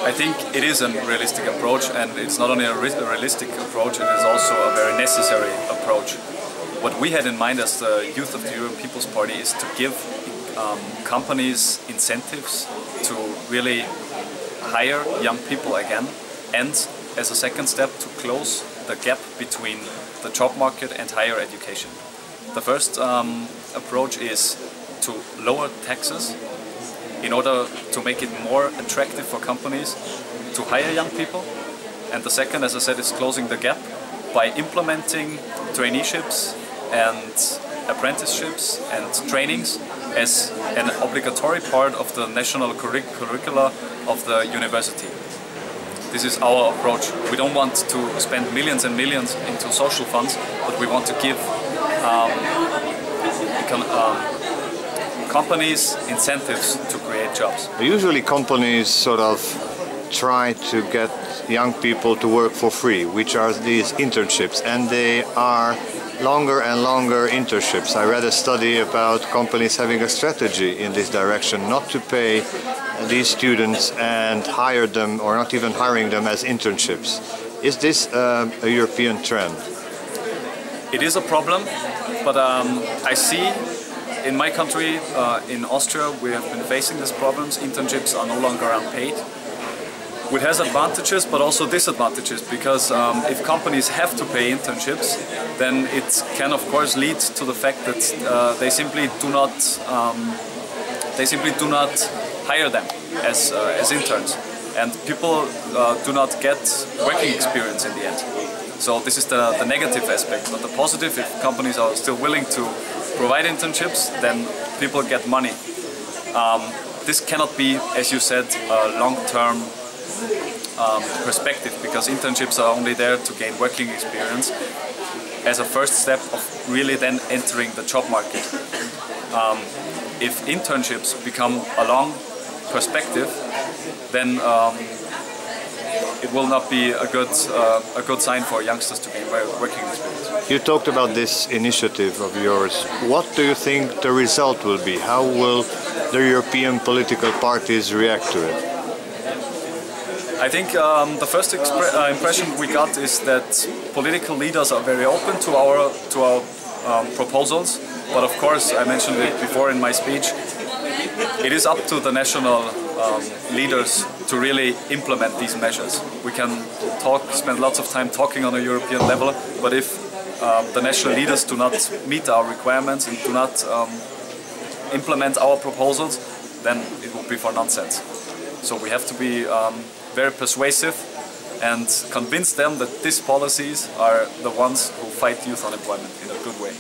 I think it is a realistic approach, and it's not only a realistic approach, it is also a very necessary approach. What we had in mind as the youth of the European People's Party is to give companies incentives to really hire young people again, and as a second step to close the gap between the job market and higher education. The first approach is to lower taxes in order to make it more attractive for companies to hire young people. And the second, as I said, is closing the gap by implementing traineeships and apprenticeships and trainings as an obligatory part of the national curricula of the university. This is our approach. We don't want to spend millions and millions into social funds, but we want to give companies incentives to create jobs. Usually companies sort of try to get young people to work for free, which are these internships, and they are longer and longer internships. I read a study about companies having a strategy in this direction, not to pay these students and hire them, or not even hiring them as internships. Is this a European trend? It is a problem, but I see in my country, in Austria, we have been facing these problems. Internships are no longer unpaid, which has advantages but also disadvantages, because if companies have to pay internships, then it can of course lead to the fact that they simply do not hire them as interns, and people do not get working experience in the end. So this is the negative aspect, but the positive, if companies are still willing to provide internships, then people get money. This cannot be, as you said, a long-term perspective, because internships are only there to gain working experience as a first step of really then entering the job market. If internships become a long perspective, then it will not be a good sign for youngsters to gain working experience. You talked about this initiative of yours. What do you think the result will be? How will the European political parties react to it? I think the first impression we got is that political leaders are very open to our proposals, but of course, I mentioned it before in my speech, it is up to the national leaders to really implement these measures. We can spend lots of time talking on a European level, but if the national leaders do not meet our requirements and do not implement our proposals, then it will be for nonsense. So we have to be very persuasive and convince them that these policies are the ones who fight youth unemployment in a good way.